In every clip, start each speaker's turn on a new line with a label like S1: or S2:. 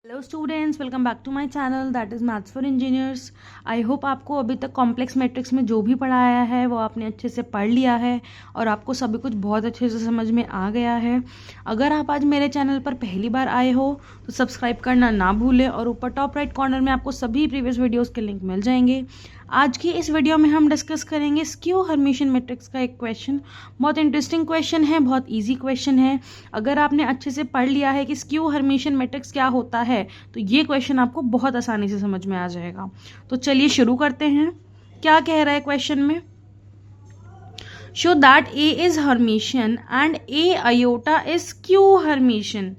S1: Hello students, welcome back to my channel that is maths for engineers. I hope आपको अभी तक complex matrix में जो भी पढ़ाया है वो आपने अच्छे से पढ़ लिया है और आपको सभी कुछ बहुत अच्छे से समझ में आ गया है। अगर आप आज मेरे चैनल पर पहली बार आए हो तो सब्सक्राइब करना ना भूलें और ऊपर टॉप राइट कॉर्नर में आपको सभी प्रीवियस वीडियोज़ के लिंक मिल जाएंगे। आज की इस वीडियो में हम डिस्कस करेंगे स्क्यू हर्मिशियन मैट्रिक्स का एक क्वेश्चन। बहुत इंटरेस्टिंग क्वेश्चन है, बहुत इजी क्वेश्चन है। अगर आपने अच्छे से पढ़ लिया है कि स्क्यू हर्मिशियन मैट्रिक्स क्या होता है तो ये क्वेश्चन आपको बहुत आसानी से समझ में आ जाएगा। तो चलिए शुरू करते हैं। क्या कह रहा है क्वेश्चन में? Show that A is Hermitian and A iota is skew Hermitian.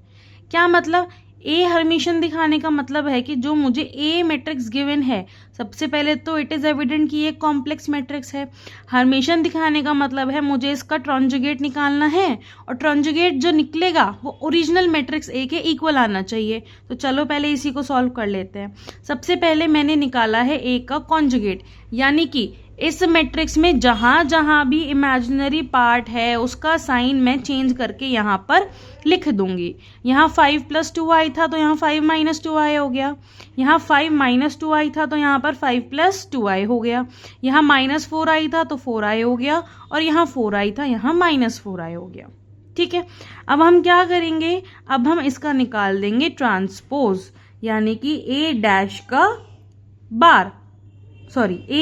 S1: क्या मतलब? ए हर्मिशियन दिखाने का मतलब है कि जो मुझे ए मैट्रिक्स गिवन है, सबसे पहले तो इट इज़ एविडेंट कि ये कॉम्प्लेक्स मैट्रिक्स है। हर्मिशियन दिखाने का मतलब है मुझे इसका ट्रांजुगेट निकालना है और ट्रांजुगेट जो निकलेगा वो ओरिजिनल मैट्रिक्स ए के इक्वल आना चाहिए। तो चलो पहले इसी को सॉल्व कर लेते हैं। सबसे पहले मैंने निकाला है ए का कॉन्जुगेट, यानी कि इस मैट्रिक्स में जहां जहां भी इमेजिनरी पार्ट है उसका साइन मैं चेंज करके यहाँ पर लिख दूंगी। यहाँ 5 + 2i था तो यहाँ 5 - 2i हो गया। यहाँ 5 - 2i था तो यहाँ पर 5 + 2i हो गया। यहाँ -4i था तो 4i हो गया और यहाँ 4i था, यहाँ -4i हो गया। ठीक है, अब हम क्या करेंगे? अब हम इसका निकाल देंगे ट्रांसपोज, यानी कि ए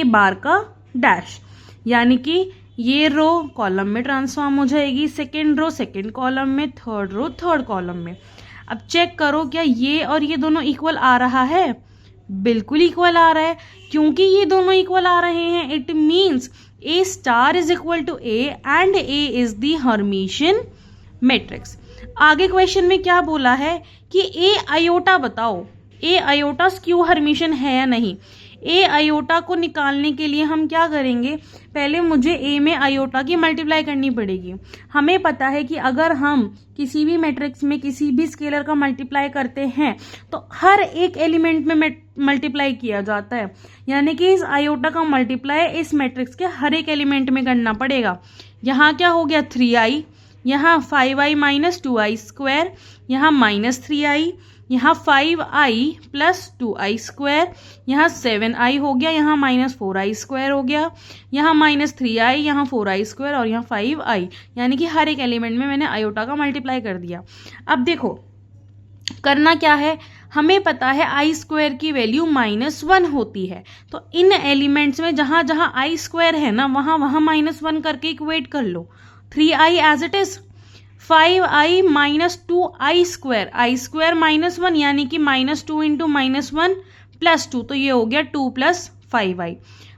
S1: बार का डैश, यानी कि ये रो कॉलम में ट्रांसफॉर्म हो जाएगी, सेकेंड रो सेकेंड कॉलम में, थर्ड रो थर्ड कॉलम में। अब चेक करो क्या ये और ये दोनों इक्वल आ रहा है? बिल्कुल इक्वल आ रहा है। क्योंकि ये दोनों इक्वल आ रहे हैं it means A star is equal to A and A is the Hermitian matrix. आगे क्वेश्चन में क्या बोला है कि ए आयोटा बताओ, ए आयोटा स्क्यू हर्मिशियन है या नहीं। ए आयोटा को निकालने के लिए हम क्या करेंगे? पहले मुझे ए में आयोटा की मल्टीप्लाई करनी पड़ेगी। हमें पता है कि अगर हम किसी भी मैट्रिक्स में किसी भी स्केलर का मल्टीप्लाई करते हैं तो हर एक एलिमेंट में मल्टीप्लाई किया जाता है, यानी कि इस आयोटा का मल्टीप्लाई इस मैट्रिक्स के हर एक एलिमेंट में करना पड़ेगा। यहाँ क्या हो गया? 3i, यहाँ 5i - 2i², यहाँ -3i, यहाँ 5i + 2i², यहाँ 7i हो गया, यहाँ -4i² हो गया, यहाँ -3i, यहाँ 4i² और यहाँ 5i, यानी कि हर एक एलिमेंट में मैंने आयोटा का मल्टीप्लाई कर दिया। अब देखो करना क्या है, हमें पता है i² की वैल्यू -1 होती है। तो इन एलिमेंट्स में जहां जहां i² है ना वहां वहां -1 करके इक्वेट कर लो। 3i as it is, 5i - 2i², i² -1 यानी कि -2 × -1 + 2, तो ये हो गया 2 + 5i।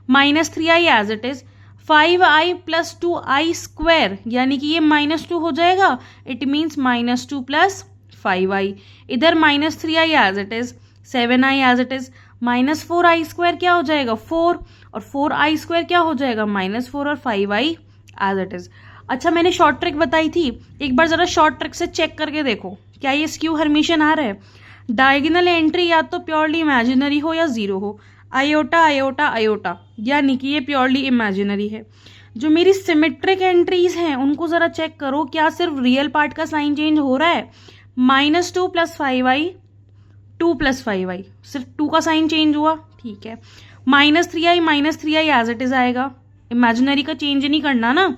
S1: -3i as it is, 5i + 2i² यानी कि ये -2 हो जाएगा, इट मीन्स -2 + 5i। इधर -3i as it is, 7i as it is, -4i² क्या हो जाएगा? 4, और 4i² क्या हो जाएगा? -4, और 5i एज इट इज। अच्छा, मैंने शॉर्ट ट्रिक बताई थी, एक बार जरा शॉर्ट ट्रिक से चेक करके देखो क्या ये स्क्यू हर्मिशियन आ रहा है। डायगोनल एंट्री या तो प्योरली इमेजिनरी हो या जीरो हो। आयोटा आयोटा आयोटा, यानी कि ये प्योरली इमेजिनरी है। जो मेरी सिमेट्रिक एंट्रीज हैं उनको जरा चेक करो, क्या सिर्फ रियल पार्ट का साइन चेंज हो रहा है? -2 + 5i, 2 + 5i, सिर्फ 2 का साइन चेंज हुआ, ठीक है। -3i एज इट इज आएगा, इमेजिनरी का चेंज नहीं करना ना।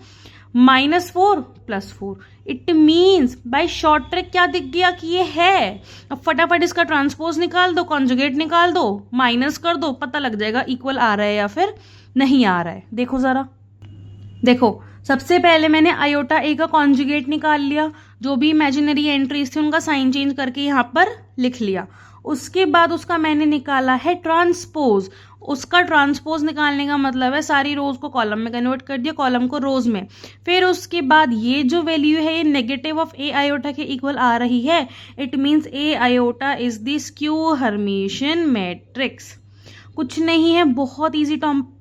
S1: -4 + 4, it means by short trick क्या दिख गया कि ये है। अब फटाफट इसका ट्रांसपोज निकाल दो, कॉन्जुगेट निकाल दो, माइनस कर दो, पता लग जाएगा इक्वल आ रहा है या फिर नहीं आ रहा है। देखो जरा, देखो सबसे पहले मैंने आयोटा ए का कॉन्जुगेट निकाल लिया, जो भी इमेजिनरी एंट्रीज थी उनका साइन चेंज करके यहाँ पर लिख लिया। उसके बाद उसका मैंने निकाला है ट्रांसपोज। उसका ट्रांसपोज निकालने का मतलब है सारी रोज को कॉलम में कन्वर्ट कर दिया, कॉलम को रोज में। फिर उसके बाद ये जो वैल्यू है ये नेगेटिव ऑफ ए आयोटा के इक्वल आ रही है, it means A iota is the skew Hermitian matrix. कुछ नहीं है, बहुत इजी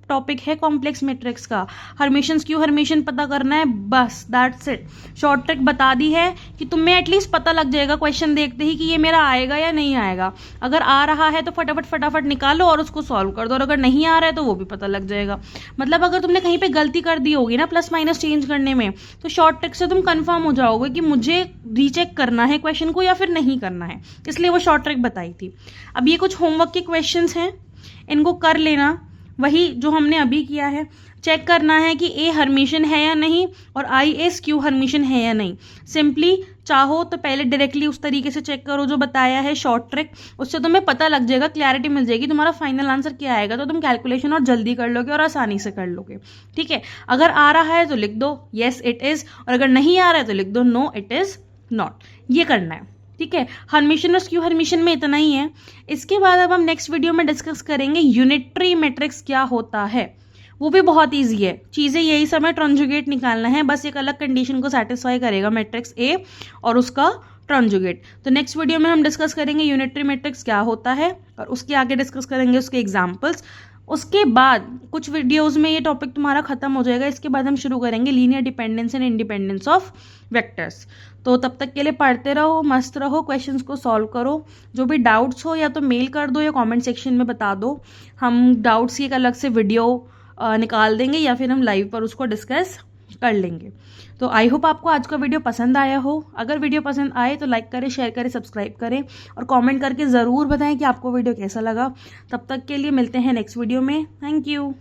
S1: टॉपिक है कॉम्प्लेक्स मैट्रिक्स का, हर्मिशन स्क्यू हर्मिशन पता करना है, बस दैट्स इट। शॉर्ट ट्रिक बता दी है कि तुम्हें एटलीस्ट पता लग जाएगा क्वेश्चन देखते ही कि ये मेरा आएगा या नहीं आएगा। अगर आ रहा है तो फटाफट निकालो और उसको सॉल्व कर दो, और अगर नहीं आ रहा है तो वो भी पता लग जाएगा। मतलब अगर तुमने कहीं पे गलती कर दी होगी ना प्लस माइनस चेंज करने में, तो शॉर्ट ट्रिक से तुम कंफर्म हो जाओगे कि मुझे रीचेक करना है क्वेश्चन को या फिर नहीं करना है, इसलिए वो शॉर्ट ट्रिक बताई थी। अब ये कुछ होमवर्क के क्वेश्चंस हैं, इनको कर लेना, वही जो हमने अभी किया है। चेक करना है कि ए हर्मिशन है या नहीं और आई ए स्क्यू हर्मिशन है या नहीं। सिंपली चाहो तो पहले डायरेक्टली उस तरीके से चेक करो जो बताया है शॉर्ट ट्रिक, उससे तुम्हें पता लग जाएगा, क्लैरिटी मिल जाएगी तुम्हारा फाइनल आंसर क्या आएगा, तो तुम कैलकुलेशन और जल्दी कर लोगे और आसानी से कर लोगे। ठीक है, अगर आ रहा है तो लिख दो येस इट इज, और अगर नहीं आ रहा है तो लिख दो नो इट इज नॉट। ये करना है। ठीक है, हर्मिशन और स्क्यू हर्मिशन में इतना ही है। इसके बाद अब हम नेक्स्ट वीडियो में डिस्कस करेंगे यूनिटरी मैट्रिक्स क्या होता है। वो भी बहुत इजी है, चीज़ें यही समय ट्रांजुगेट निकालना है, बस एक अलग कंडीशन को सेटिस्फाई करेगा मैट्रिक्स ए और उसका ट्रांजुगेट। तो नेक्स्ट वीडियो में हम डिस्कस करेंगे यूनिटरी मैट्रिक्स क्या होता है और उसके आगे डिस्कस करेंगे उसके एग्जाम्पल्स। उसके बाद कुछ वीडियोस में ये टॉपिक तुम्हारा खत्म हो जाएगा। इसके बाद हम शुरू करेंगे linear dependence and independence of vectors. तो तब तक के लिए पढ़ते रहो, मस्त रहो, क्वेश्चंस को सॉल्व करो। जो भी डाउट्स हो या तो मेल कर दो या कमेंट सेक्शन में बता दो, हम डाउट्स की एक अलग से वीडियो निकाल देंगे या फिर हम लाइव पर उसको डिस्कस कर लेंगे। तो आई होप आपको आज का वीडियो पसंद आया हो। अगर वीडियो पसंद आए तो लाइक करें, शेयर करें, सब्सक्राइब करें और कमेंट करके ज़रूर बताएं कि आपको वीडियो कैसा लगा। तब तक के लिए मिलते हैं नेक्स्ट वीडियो में। Thank you.